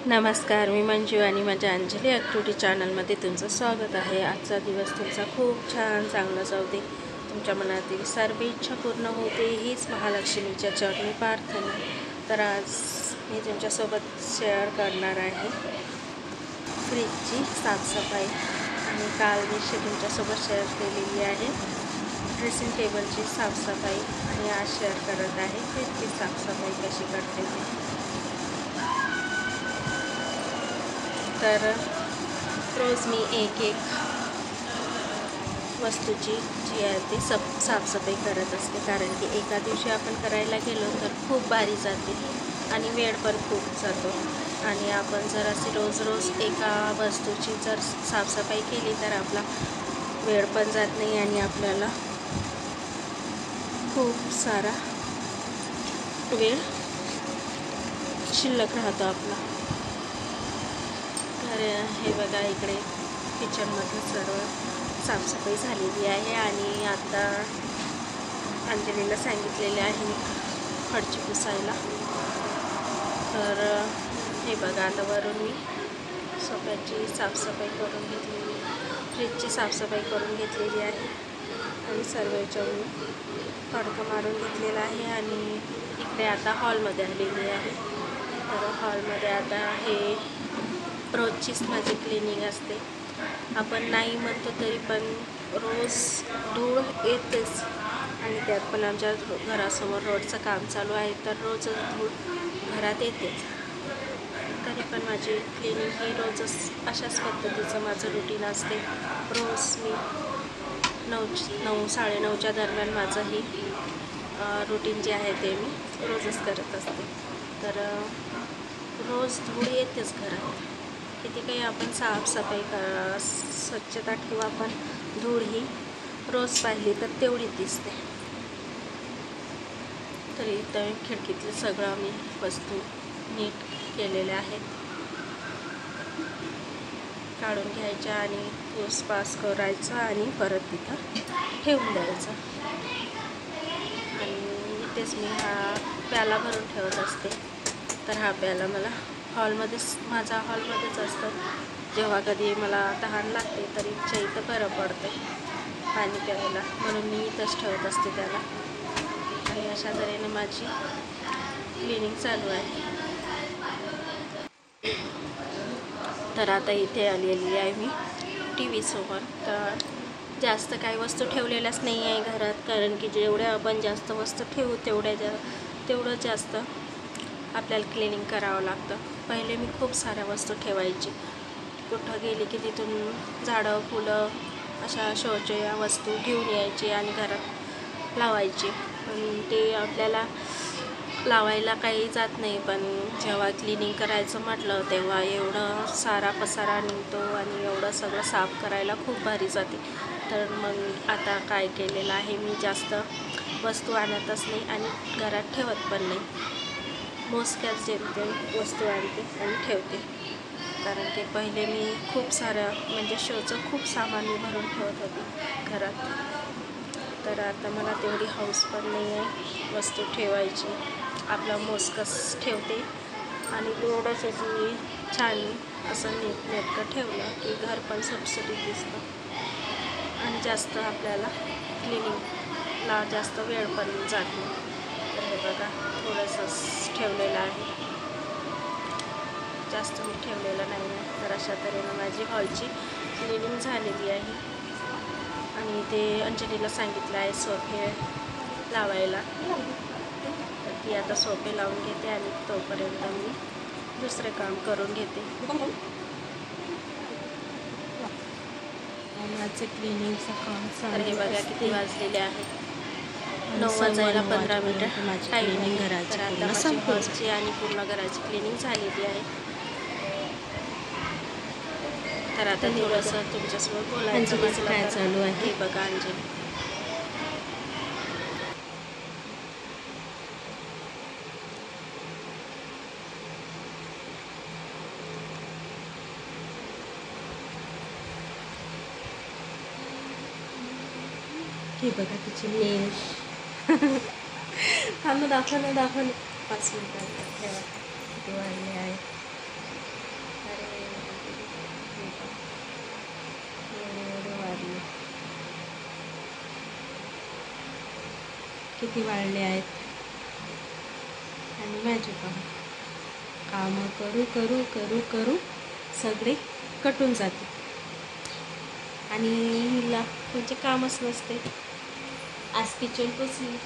नमस्कार, मी मंजू आणि माझ्या अंजली ॲक्टिव्हिटी चॅनलमध्ये तुमचं स्वागत आहे। आजचा दिवस तुमचा खूप छान चांगला जाऊ दे। तुमच्या मनातील सर्व इच्छा पूर्ण होते हीच महालक्ष्मीच्या चरणी प्रार्थना। तर आज मी तुमच्यासोबत शेअर करणार आहे फ्रीजची साफसफाई। आणि काल मी तुमच्यासोबत शेअर केलेली आहे ड्रेसिंग टेबलची साफसफाई आणि आज शेअर करत आहे फ्रीजची साफसफाई कशी करते ते। तर रोज मी एक वस्तूची जी आहे ती साफसफाई करत असते, कारण की एका दिवशी आपण करायला गेलो तर खूप भारी जाते आणि वेळ पण खूप जातो। आणि आपण जर अशी रोज एका वस्तूची जर साफसफाई केली तर आपला वेळ पण जात नाही आणि आपल्याला खूप सारा वेळ शिल्लक राहतो आपला। तर हे बघा, इकडे किचनमध्ये सर्व साफसफाई झालेली आहे आणि आता अंजलीला सांगितलेले आहे फरची पुसायला। तर हे बघा, आता वरून मी सोफ्याची साफसफाई करून घेतलेली, फ्रीजची साफसफाई करून घेतलेली आहे आणि सर्व याच्यावर फडकं मारून घेतलेलं आहे। आणि इकडे आता हॉलमध्ये आलेली आहे। तर हॉलमध्ये आता हे रोजचीच माझी क्लिनिंग असते। आपण नाही म्हणतो तरी पण रोज धूळ येतेच आणि त्यात पण आमच्या घरासमोर रोडचं काम चालू आहे तर रोज धूळ घरात येतेच। तरी पण माझी क्लिनिंग ही रोजच अशाच पद्धतीचं माझं रुटीन असते। रोज मी 9-9:30च्या दरम्यान माझं ही रुटीन जे आहे ते मी रोजच करत असते। तर रोज धूळ येतेच घरात, किती काही आपण साफसफाई स्वच्छता ठेवू, आपण धूळ ही रोज पाहिली तर तेवढी दिसते। तर इथं खिडकीतले सगळं आम्ही वस्तू नीट केलेल्या आहेत, काढून घ्यायच्या आणि पुसपास करायचा आणि परत तिथं ठेवून द्यायचं। आणि इथेच मी हा प्याला भरून ठेवत असते। तर हा प्याला मला माझा हॉलमध्येच असतं। जेव्हा कधी मला तहान लागते तर इथं बरं पडतं पाणी प्यायला, म्हणून मी इथंच ठेवत असते त्याला। आणि अशा तऱ्हेने माझी क्लिनिंग चालू आहे। तर आता इथे आलेली आहे मी TV समोर। तर जास्त काही वस्तू ठेवलेल्याच नाही आहे घरात, कारण की जेवढ्या आपण जास्त वस्तू ठेवू तेवढं जास्त आपल्याला क्लिनिंग करावं लागतं। पहिले मी खूप साऱ्या वस्तू ठेवायची, कुठं गेली की तिथून झाडं फुलं अशा शोच्या वस्तू घेऊन यायची आणि घरात लावायची। पण ते आपल्याला लावायला काही जात नाही, पण जेव्हा क्लिनिंग करायचं म्हटलं तेव्हा एवढं सारा पसारा निघतो आणि एवढं सगळं साफ करायला खूप भारी जाते। तर मग आता काय केलेलं आहे, मी जास्त वस्तू आणतच नाही आणि घरात ठेवत पण नाही। मोजक्याच जेमतेम वस्तू आणते आणि ठेवते, कारण की पहिले मी खूप साऱ्या म्हणजे शोचं खूप सामान मी भरून ठेवत होती घरात। तर आता मला तेवढी हौस पण नाही आहे वस्तू ठेवायची, आपलं मोजकंच ठेवते आणि तेवढंच अशी छान असं नीटनेटकं ठेवलं की घर पण सुटसुटीत दिसतं आणि जास्त आपल्याला क्लिनिंगला जास्त वेळ पण जात नाही। तर हे बघा, थोडंसंच ठेवलेलं आहे, जास्त मी ठेवलेलं नाही आहे। तर अशा तऱ्हेनं माझी हॉलची क्लिनिंग झालेली आहे। आणि ते अंजलीला सांगितलं आहे सोफे लावायला, तर ती आता सोफे लावून घेते आणि तोपर्यंत मी दुसरे काम करून घेते। माझं क्लिनिंगचं काम तर हे बघा किती वाजलेले आहेत, 9 वाजायला 15 मिनिटं माझी टाईम क्लिनिंग आहे। घराची तर आता पूर्ण माझी संपून हॉलची आणि पूर्ण घराची क्लिनिंग झालेली आहे। तर आता थोडंसं तुमच्यासोबत बोलायचं अंजलीचं काय म्हटलं तर चालू आहे? हे बघा अंजली हे बघा तिची नेश दाखव ना 5 मिनिटात ठेवा किती वाढले आहे। किती वाळले आहेत. आणि माझे काम करू करू करू करू सगळे कटून जाते आणि हिला म्हणजे कामच नसते. आज किचन पुसली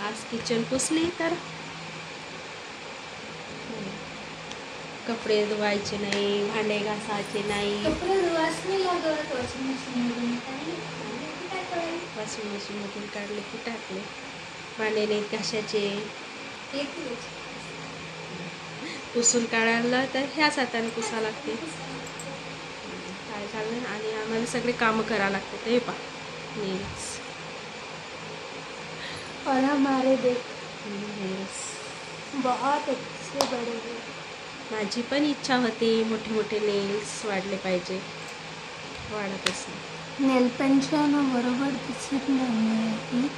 आज किचन पुसली तर कपडे धुवायचे नाही, भांडे घासायचे नाही. वॉशिंग मशीनमधून काढले की टाकले. भांडे नाहीत घासायचे. पुसून काढायला तर ह्याच हाताने पुसा लागते. काय झालं आणि आम्हाला सगळे कामं करावं लागते. ते पा नेल्स और हमारे देख नेल्स बहुत अच्छे बड़े हैं. माझी पण इच्छा होती मोठे मोठे नेल्स वाढले पाहिजे, वाढतच नाही. नेल पेंटच्या बरोबर दिसत नाही.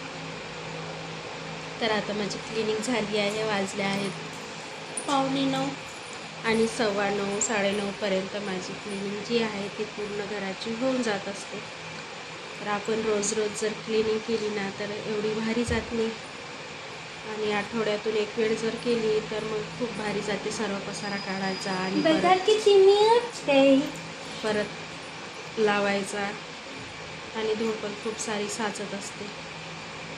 तर आता माझी क्लिनिंग झाली आहे. वाजले आहेत 8:45 आणि 9:15 9:30पर्यंत माझी क्लिनिंग जी आहे ती पूर्ण घराची होऊन जात असते. तर आपण रोज रोज जर क्लिनिंग केली ना तर एवढी भारी जात नाही. आणि आठवड्यातून एक वेळ जर केली तर मग खूप भारी जाते. सर्व पसारा काढायचा आणि परत लावायचा आणि धूळ पण खूप सारी साचत असते.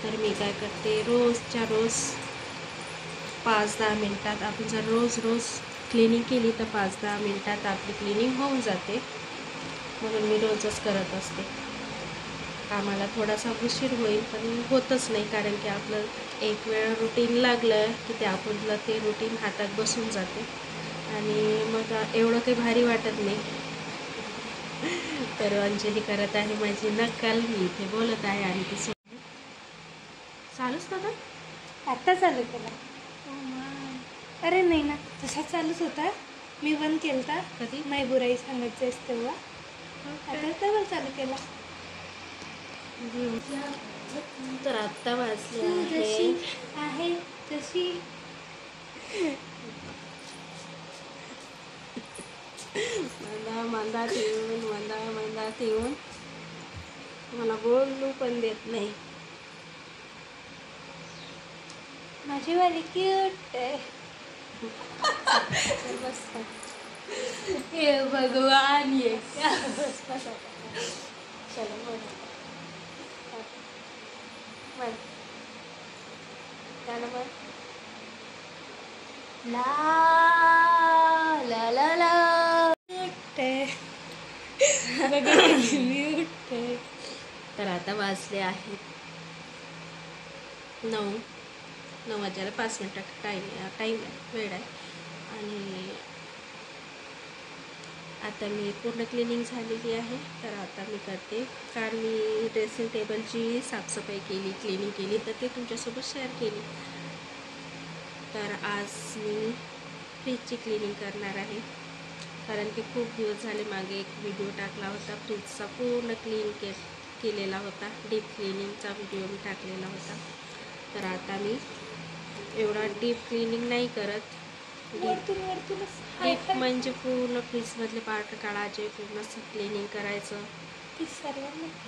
तर मी काय करते, रोजच्या रोज 5-10 मिनटात आपण जर रोज रोज क्लिनिंग केली तर 5-10 मिनटात आपली क्लिनिंग होऊन जाते. म्हणून मी रोजच करत असते. कामाला थोडासा उशीर होईल पण होतच नाही, कारण की आपलं एक वेळ रुटीन लागलं की ते आपलं ते रुटीन हातात बसून जाते आणि मग एवढं काही भारी वाटत नाही. तर अंजली करत आहे माझी नक्कल. मी इथे बोलत आहे आणि ती चालूच ना का आता चालू केला. अरे नाही ना, तसा चालूच होता. मी बंद केलता कधी नाही बुराई सांगायचं तेव्हा. आता तेव्हा चालू केला. तर आत्ता वाजले आहे तशी मंदात येऊन मला बोलू पण देत नाही. माझी वाली क्यूट आहे. हे भगवान ये क्या. चलो ला ला ला ला तर आता वाजले आहेत 9 वाजायला 5 मिनटं टाईम वेळ आहे. आणि आता मी पूर्ण क्लिनिंग झालेली आहे. तर आता मी करते, कारण मी ड्रेसिंग टेबलची साफसफाई केली, क्लिनिंग केली तर ते तुमच्यासोबत शेअर केली. तर आज मी फ्रीजची क्लिनिंग करणार आहे, कारण की खूप दिवस झाले मागे एक व्हिडिओ टाकला होता फ्रीजचा पूर्ण क्लीन केलेला होता. डीप क्लिनिंगचा व्हिडिओ मी टाकलेला होता. तर आता मी एवढा डीप क्लिनिंग नाही करत. डीप म्हणजे पूर्ण फ्रीजमधले पार्ट काढायचे, पूर्ण क्लिनिंग करायचं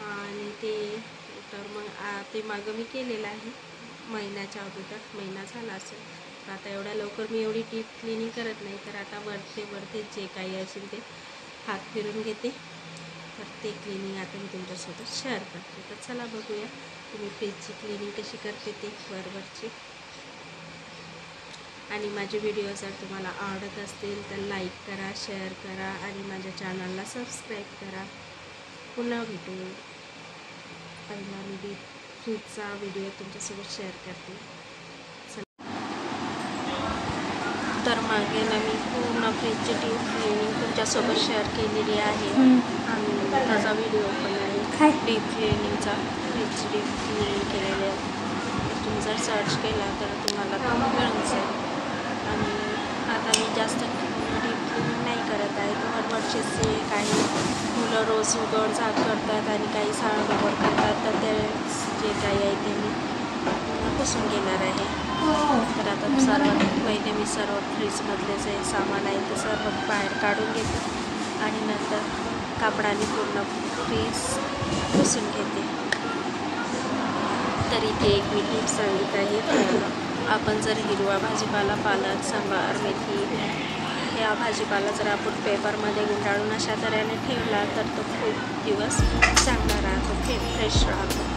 आणि ते तर मग ते मागं मी केलेलं आहे महिन्याच्या अगोदर. महिना झाला असेल. तर आता एवढ्या लवकर मी एवढी डीप क्लिनिंग करत नाही. तर आता वरते जे काही असेल ते हात फिरून घेते. तर ते क्लिनिंग आता मी तुमच्यासोबत शेअर करते. तर चला बघूया तुम्ही फ्रीजची क्लिनिंग कशी करते ते वरवरची. आणि माझे व्हिडिओ जर तुम्हाला आवडत असतील तर लाईक करा, शेअर करा आणि माझ्या चॅनलला सबस्क्राईब करा. पुन्हा भेटू. पहिला मी डीप फ्रीजचा व्हिडिओ तुमच्यासोबत शेअर करते. तर मागे ना मी पूर्ण फ्रीजची डीप क्लिनिंग तुमच्यासोबत शेअर केलेली आहे आणि त्याचा व्हिडिओ पण आहे डीप क्लिनिंगचा. फ्रीजची डीप क्लिनिंग केलेली आहे. तुम्ही जर सर्च केला तर तुम्हाला मिळून जाईल. आणि आता मी जास्त डीप क्लिनिंग नाही करत आहे. वरवरचे जे काही मुलं रोज उघड झाक करतात आणि काही सांडगोळ करतात तर ते जे काही आहे ते मी पुसून घेणार आहे. तर आता सर्वात पहिले मी सर्व फ्रीजमधले जे सामान आहे ते सर्व बाहेर काढून घेते आणि नंतर कापडाने पूर्ण पीस पुसून घेते. तर इथे एक मी टीप सांगित आहे. तर आपण जर हिरवा भाजीपाला, पालक, सांबार, मेथी या भाजीपाला जर आपण पेपरमध्ये गुंडाळून अशा तऱ्हेने ठेवला तर तो खूप दिवस चांगला राहतो, फ्रेश राहतो.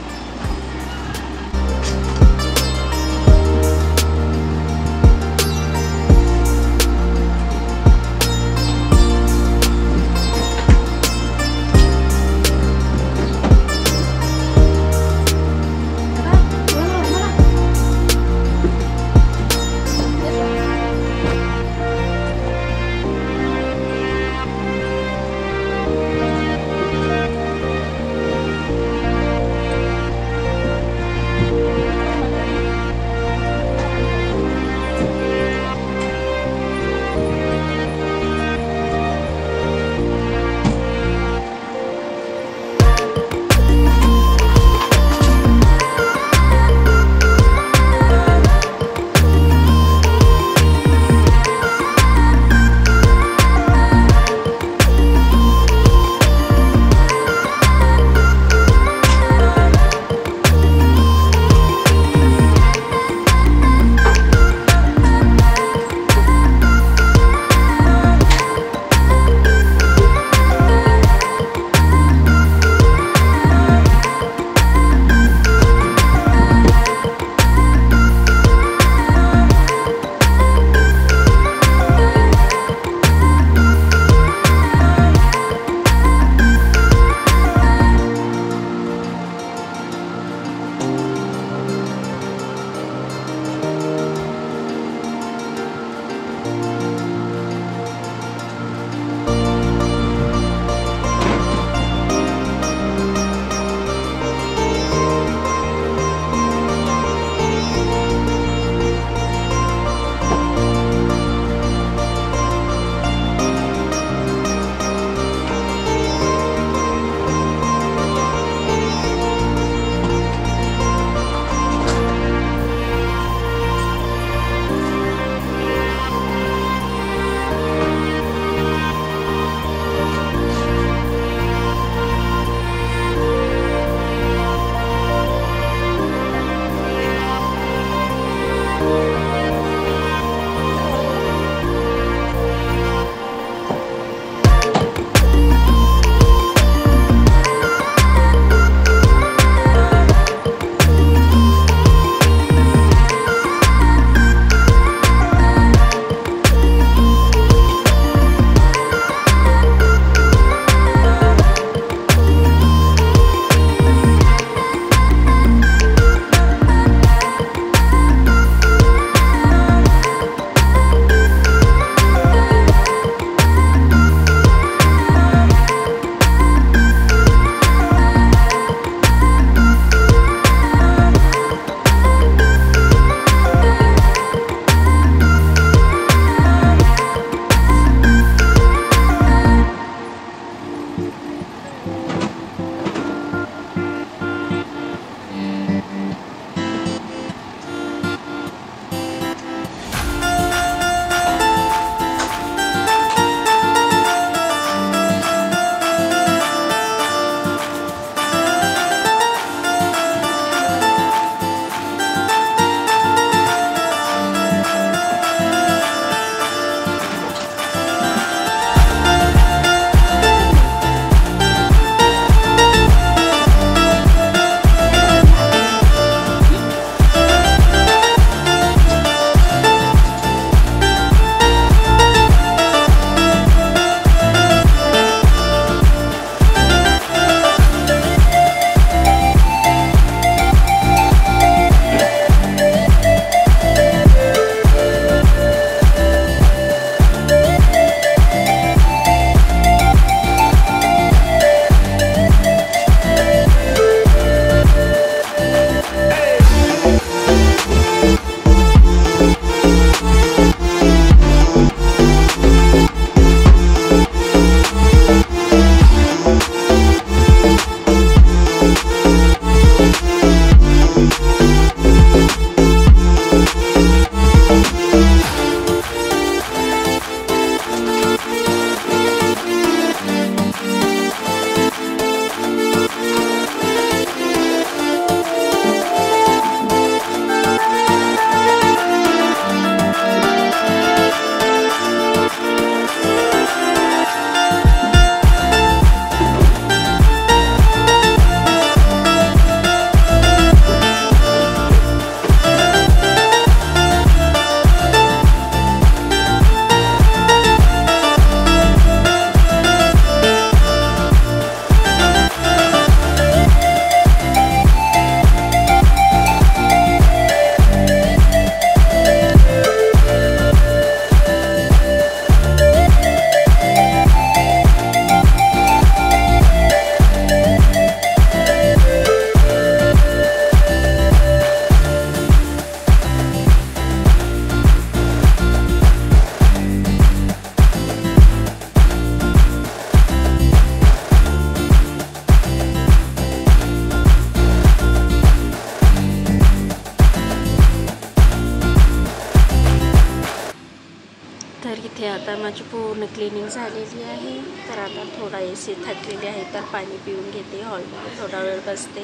आता माझी पूर्ण क्लिनिंग झालेली आहे. तर आता थोडा AC थकलेली आहे तर पाणी पिऊन घेते, हॉलमध्ये थोडा वेळ बसते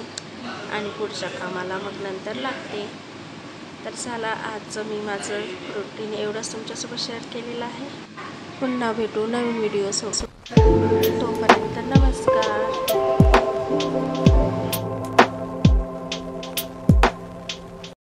आणि पुढच्या कामाला मग नंतर लागते. तर चला, आजचं मी माझं रुटीन एवढंच तुमच्यासोबत शेअर केलेलं आहे. पुन्हा भेटू नवीन व्हिडिओसोबत. तोपर्यंत नमस्कार.